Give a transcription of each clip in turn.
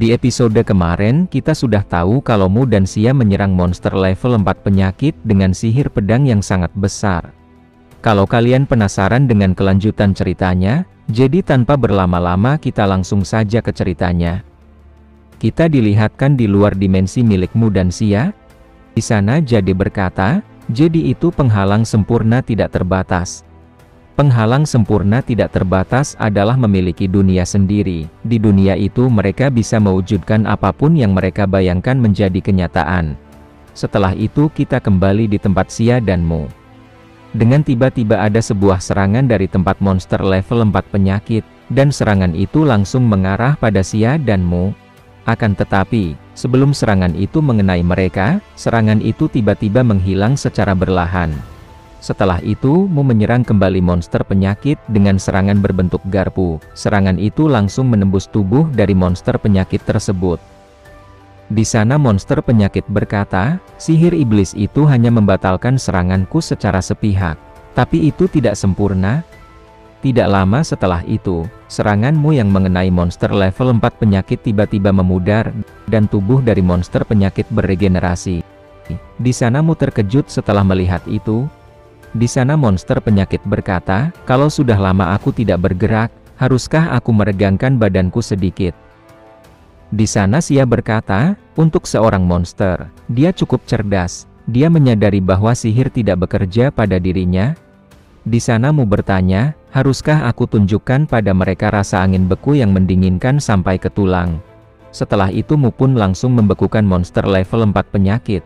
Di episode kemarin kita sudah tahu kalau Mu dan Xia menyerang monster level 4 penyakit dengan sihir pedang yang sangat besar. Kalau kalian penasaran dengan kelanjutan ceritanya, jadi tanpa berlama-lama kita langsung saja ke ceritanya. Kita dilihatkan di luar dimensi milik Mu dan Xia. Di sana Jade berkata, jadi itu penghalang sempurna tidak terbatas. Penghalang sempurna tidak terbatas adalah memiliki dunia sendiri. Di dunia itu mereka bisa mewujudkan apapun yang mereka bayangkan menjadi kenyataan. Setelah itu kita kembali di tempat Xia dan Mu. Dengan tiba-tiba ada sebuah serangan dari tempat monster level 4 penyakit, dan serangan itu langsung mengarah pada Xia dan Mu. Akan tetapi, sebelum serangan itu mengenai mereka, serangan itu tiba-tiba menghilang secara berlahan. Setelah itu, Mu menyerang kembali monster penyakit dengan serangan berbentuk garpu. Serangan itu langsung menembus tubuh dari monster penyakit tersebut. Di sana monster penyakit berkata, sihir iblis itu hanya membatalkan seranganku secara sepihak. Tapi itu tidak sempurna. Tidak lama setelah itu, seranganmu yang mengenai monster level 4 penyakit tiba-tiba memudar, dan tubuh dari monster penyakit beregenerasi. Di sana Mu terkejut setelah melihat itu. Di sana monster penyakit berkata, kalau sudah lama aku tidak bergerak, haruskah aku meregangkan badanku sedikit? Di sana Xia berkata, untuk seorang monster, dia cukup cerdas. Dia menyadari bahwa sihir tidak bekerja pada dirinya. Di sana Mu bertanya, haruskah aku tunjukkan pada mereka rasa angin beku yang mendinginkan sampai ke tulang? Setelah itu Mu pun langsung membekukan monster level 4 penyakit.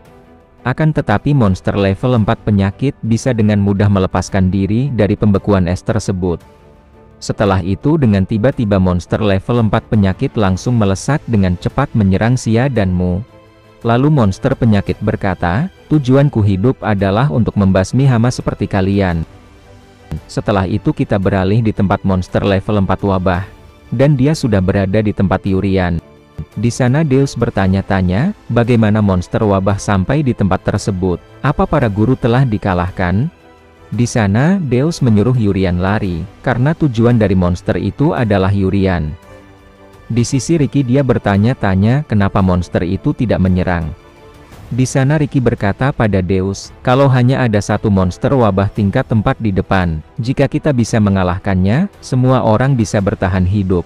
Akan tetapi monster level 4 penyakit bisa dengan mudah melepaskan diri dari pembekuan es tersebut. Setelah itu dengan tiba-tiba monster level 4 penyakit langsung melesat dengan cepat menyerang Xia dan Mu. Lalu monster penyakit berkata, tujuanku hidup adalah untuk membasmi hama seperti kalian. Setelah itu kita beralih di tempat monster level 4 wabah. Dan dia sudah berada di tempat Yurian. Di sana Deus bertanya-tanya, bagaimana monster wabah sampai di tempat tersebut? Apa para guru telah dikalahkan? Di sana Deus menyuruh Yurian lari, karena tujuan dari monster itu adalah Yurian. Di sisi Riki dia bertanya-tanya kenapa monster itu tidak menyerang. Di sana Riki berkata pada Deus, kalau hanya ada satu monster wabah tingkat 4 di depan, jika kita bisa mengalahkannya, semua orang bisa bertahan hidup.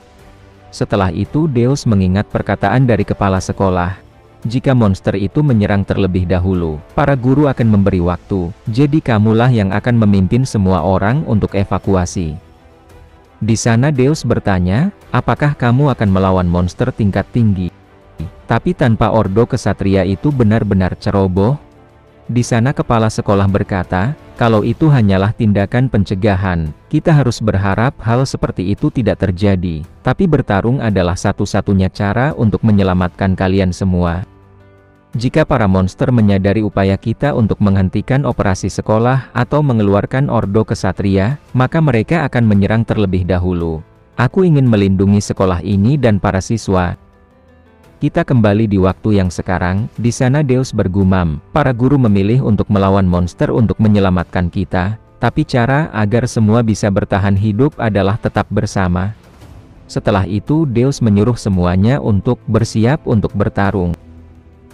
Setelah itu Deus mengingat perkataan dari kepala sekolah. Jika monster itu menyerang terlebih dahulu, para guru akan memberi waktu, jadi kamulah yang akan memimpin semua orang untuk evakuasi. Di sana Deus bertanya, apakah kamu akan melawan monster tingkat tinggi? Tapi tanpa ordo kesatria itu benar-benar ceroboh? Di sana kepala sekolah berkata, kalau itu hanyalah tindakan pencegahan, kita harus berharap hal seperti itu tidak terjadi. Tapi bertarung adalah satu-satunya cara untuk menyelamatkan kalian semua. Jika para monster menyadari upaya kita untuk menghentikan operasi sekolah atau mengeluarkan ordo kesatria, maka mereka akan menyerang terlebih dahulu. Aku ingin melindungi sekolah ini dan para siswa. Kita kembali di waktu yang sekarang. Di sana Deus bergumam, para guru memilih untuk melawan monster untuk menyelamatkan kita, tapi cara agar semua bisa bertahan hidup adalah tetap bersama. Setelah itu Deus menyuruh semuanya untuk bersiap untuk bertarung.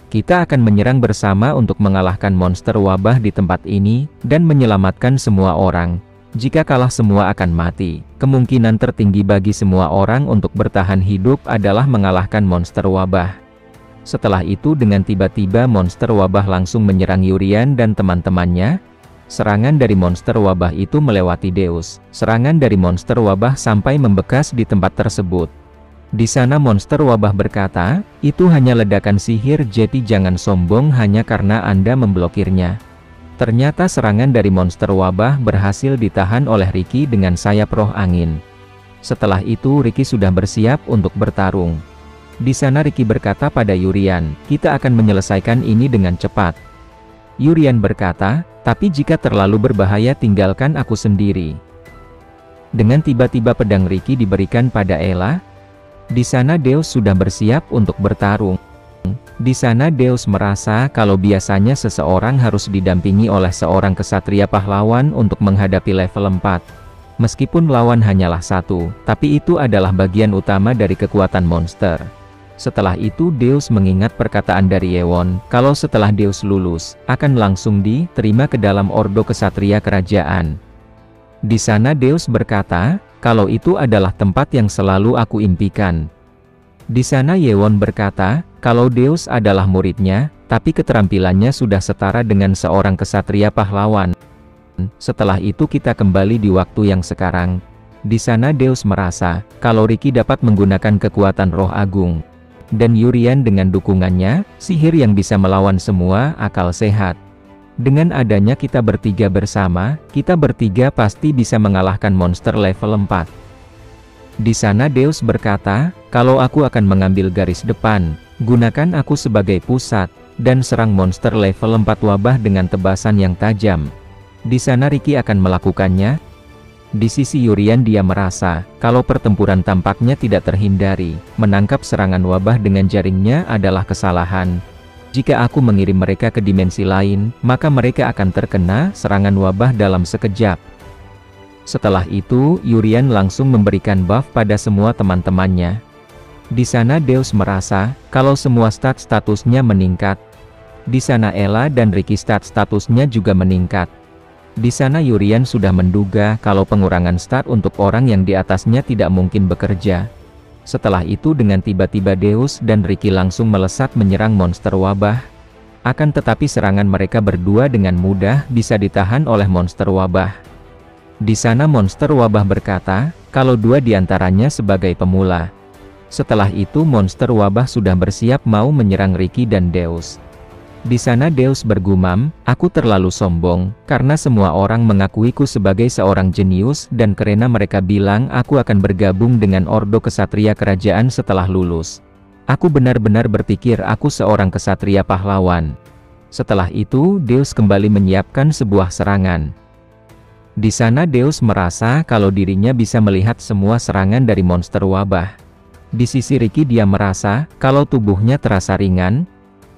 Kita akan menyerang bersama untuk mengalahkan monster wabah di tempat ini, dan menyelamatkan semua orang. Jika kalah semua akan mati. Kemungkinan tertinggi bagi semua orang untuk bertahan hidup adalah mengalahkan monster wabah. Setelah itu dengan tiba-tiba monster wabah langsung menyerang Yurian dan teman-temannya. Serangan dari monster wabah itu melewati Deus. Serangan dari monster wabah sampai membekas di tempat tersebut. Di sana monster wabah berkata, itu hanya ledakan sihir, jadi jangan sombong hanya karena Anda memblokirnya. Ternyata serangan dari monster wabah berhasil ditahan oleh Riki dengan sayap roh angin. Setelah itu Riki sudah bersiap untuk bertarung. Di sana Riki berkata pada Yurian, kita akan menyelesaikan ini dengan cepat. Yurian berkata, tapi jika terlalu berbahaya tinggalkan aku sendiri. Dengan tiba-tiba pedang Riki diberikan pada Ella. Di sana Deus sudah bersiap untuk bertarung. Di sana Deus merasa kalau biasanya seseorang harus didampingi oleh seorang kesatria pahlawan untuk menghadapi level 4. Meskipun lawan hanyalah satu, tapi itu adalah bagian utama dari kekuatan monster. Setelah itu Deus mengingat perkataan dari Ewon, kalau setelah Deus lulus, akan langsung diterima ke dalam ordo kesatria kerajaan. Di sana Deus berkata, kalau itu adalah tempat yang selalu aku impikan. Di sana Yewon berkata, kalau Deus adalah muridnya, tapi keterampilannya sudah setara dengan seorang kesatria pahlawan. Setelah itu kita kembali di waktu yang sekarang. Di sana Deus merasa, kalau Riki dapat menggunakan kekuatan roh agung. Dan Yurian dengan dukungannya, sihir yang bisa melawan semua akal sehat. Dengan adanya kita bertiga bersama, kita bertiga pasti bisa mengalahkan monster level 4. Di sana Deus berkata, kalau aku akan mengambil garis depan, gunakan aku sebagai pusat, dan serang monster level 4 wabah dengan tebasan yang tajam. Di sana Riki akan melakukannya. Di sisi Yurian dia merasa, kalau pertempuran tampaknya tidak terhindari, menangkap serangan wabah dengan jaringnya adalah kesalahan. Jika aku mengirim mereka ke dimensi lain, maka mereka akan terkena serangan wabah dalam sekejap. Setelah itu, Yurian langsung memberikan buff pada semua teman-temannya. Di sana Deus merasa, kalau semua statusnya meningkat. Di sana Ella dan Riki statusnya juga meningkat. Di sana Yurian sudah menduga kalau pengurangan stat untuk orang yang di atasnya tidak mungkin bekerja. Setelah itu dengan tiba-tiba Deus dan Riki langsung melesat menyerang monster wabah. Akan tetapi serangan mereka berdua dengan mudah bisa ditahan oleh monster wabah. Di sana monster wabah berkata, kalau dua diantaranya sebagai pemula. Setelah itu monster wabah sudah bersiap mau menyerang Riki dan Deus. Di sana Deus bergumam, aku terlalu sombong, karena semua orang mengakuiku sebagai seorang jenius dan karena mereka bilang aku akan bergabung dengan ordo kesatria kerajaan setelah lulus. Aku benar-benar berpikir aku seorang kesatria pahlawan. Setelah itu Deus kembali menyiapkan sebuah serangan. Di sana Deus merasa kalau dirinya bisa melihat semua serangan dari monster wabah. Di sisi Riki dia merasa kalau tubuhnya terasa ringan.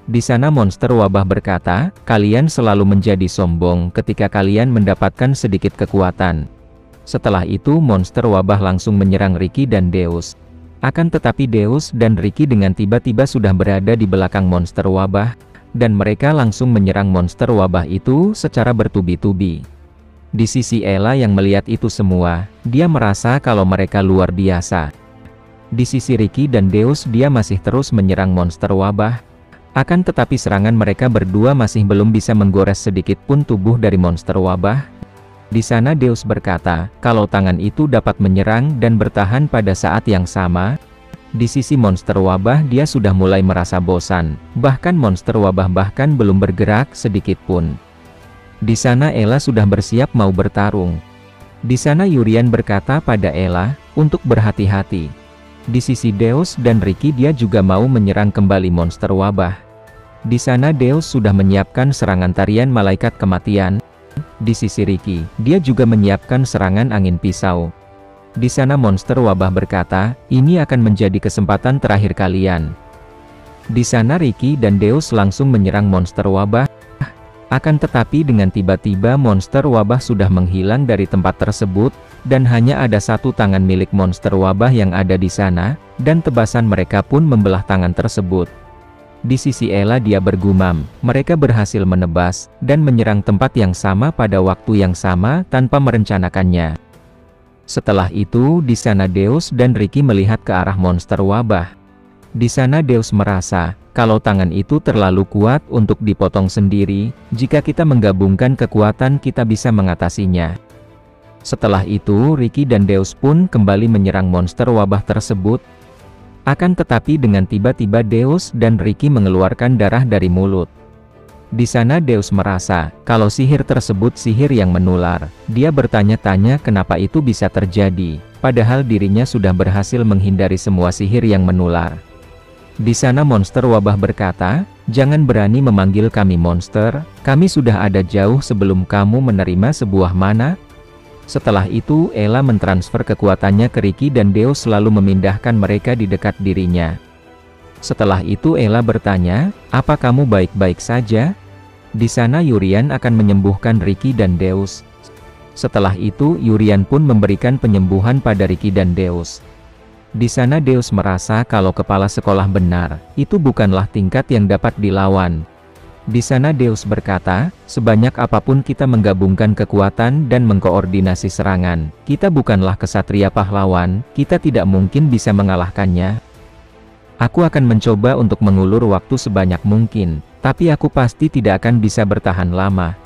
Di sana monster wabah berkata, kalian selalu menjadi sombong ketika kalian mendapatkan sedikit kekuatan. Setelah itu monster wabah langsung menyerang Riki dan Deus. Akan tetapi Deus dan Riki dengan tiba-tiba sudah berada di belakang monster wabah, dan mereka langsung menyerang monster wabah itu secara bertubi-tubi. Di sisi Ella yang melihat itu semua, dia merasa kalau mereka luar biasa. Di sisi Riki dan Deus dia masih terus menyerang monster wabah. Akan tetapi serangan mereka berdua masih belum bisa menggores sedikit pun tubuh dari monster wabah. Di sana Deus berkata, kalau tangan itu dapat menyerang dan bertahan pada saat yang sama. Di sisi monster wabah dia sudah mulai merasa bosan, bahkan monster wabah bahkan belum bergerak sedikit pun. Di sana Ella sudah bersiap mau bertarung. Di sana Yurian berkata pada Ella, untuk berhati-hati. Di sisi Deus dan Riki dia juga mau menyerang kembali monster wabah. Di sana Deus sudah menyiapkan serangan tarian malaikat kematian. Di sisi Riki, dia juga menyiapkan serangan angin pisau. Di sana monster wabah berkata, ini akan menjadi kesempatan terakhir kalian. Di sana Riki dan Deus langsung menyerang monster wabah. Akan tetapi dengan tiba-tiba monster wabah sudah menghilang dari tempat tersebut, dan hanya ada satu tangan milik monster wabah yang ada di sana, dan tebasan mereka pun membelah tangan tersebut. Di sisi Ella dia bergumam, mereka berhasil menebas, dan menyerang tempat yang sama pada waktu yang sama tanpa merencanakannya. Setelah itu di sana Deus dan Riki melihat ke arah monster wabah. Di sana Deus merasa, kalau tangan itu terlalu kuat untuk dipotong sendiri, jika kita menggabungkan kekuatan kita bisa mengatasinya. Setelah itu Riki dan Deus pun kembali menyerang monster wabah tersebut. Akan tetapi dengan tiba-tiba Deus dan Riki mengeluarkan darah dari mulut. Di sana Deus merasa, kalau sihir tersebut sihir yang menular. Dia bertanya-tanya kenapa itu bisa terjadi, padahal dirinya sudah berhasil menghindari semua sihir yang menular. Di sana monster wabah berkata, jangan berani memanggil kami monster, kami sudah ada jauh sebelum kamu menerima sebuah mana. Setelah itu Ella mentransfer kekuatannya ke Riki dan Deus selalu memindahkan mereka di dekat dirinya. Setelah itu Ella bertanya, apa kamu baik-baik saja? Di sana Yurian akan menyembuhkan Riki dan Deus. Setelah itu Yurian pun memberikan penyembuhan pada Riki dan Deus. Di sana Deus merasa kalau kepala sekolah benar, itu bukanlah tingkat yang dapat dilawan. Di sana Deus berkata, sebanyak apapun kita menggabungkan kekuatan dan mengkoordinasi serangan, kita bukanlah kesatria pahlawan, kita tidak mungkin bisa mengalahkannya. Aku akan mencoba untuk mengulur waktu sebanyak mungkin, tapi aku pasti tidak akan bisa bertahan lama.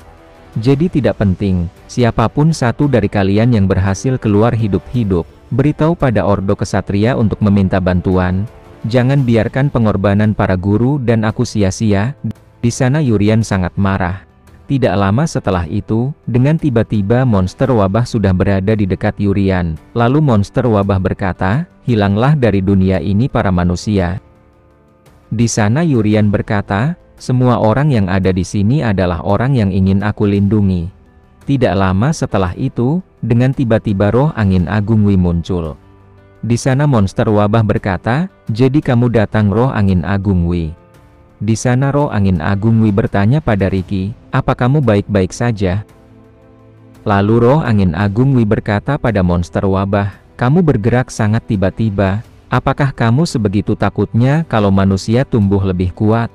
Jadi tidak penting, siapapun satu dari kalian yang berhasil keluar hidup-hidup, beritahu pada Ordo Kesatria untuk meminta bantuan. Jangan biarkan pengorbanan para guru dan aku sia-sia. Di sana Yurian sangat marah. Tidak lama setelah itu, dengan tiba-tiba monster wabah sudah berada di dekat Yurian. Lalu monster wabah berkata, hilanglah dari dunia ini para manusia. Di sana Yurian berkata, semua orang yang ada di sini adalah orang yang ingin aku lindungi. Tidak lama setelah itu, dengan tiba-tiba roh angin agung Wi muncul. Di sana monster wabah berkata, jadi kamu datang roh angin agung Wi. Di sana roh angin agung Wi bertanya pada Riki, apa kamu baik-baik saja? Lalu roh angin agung Wi berkata pada monster wabah, kamu bergerak sangat tiba-tiba, apakah kamu sebegitu takutnya kalau manusia tumbuh lebih kuat?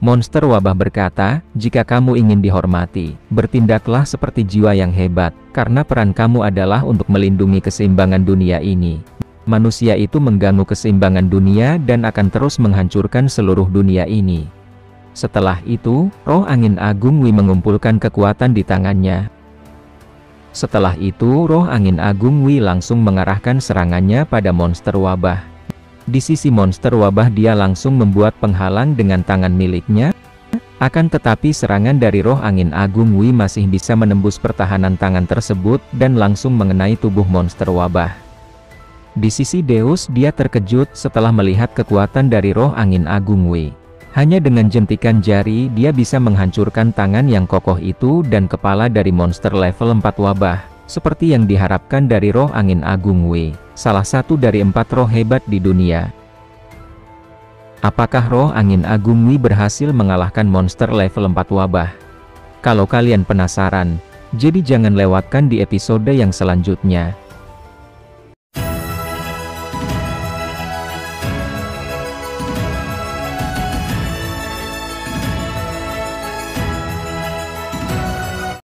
Monster wabah berkata, jika kamu ingin dihormati, bertindaklah seperti jiwa yang hebat, karena peran kamu adalah untuk melindungi keseimbangan dunia ini. Manusia itu mengganggu keseimbangan dunia dan akan terus menghancurkan seluruh dunia ini. Setelah itu, roh angin agung Wi mengumpulkan kekuatan di tangannya. Setelah itu, roh angin agung Wi langsung mengarahkan serangannya pada monster wabah. Di sisi monster wabah dia langsung membuat penghalang dengan tangan miliknya. Akan tetapi serangan dari roh angin agung Wi masih bisa menembus pertahanan tangan tersebut dan langsung mengenai tubuh monster wabah. Di sisi Deus dia terkejut setelah melihat kekuatan dari roh angin agung Wi. Hanya dengan jentikan jari dia bisa menghancurkan tangan yang kokoh itu dan kepala dari monster level 4 wabah. Seperti yang diharapkan dari roh angin agung Wi, salah satu dari 4 roh hebat di dunia. Apakah roh angin agung Wi berhasil mengalahkan monster level 4 wabah? Kalau kalian penasaran, jadi jangan lewatkan di episode yang selanjutnya.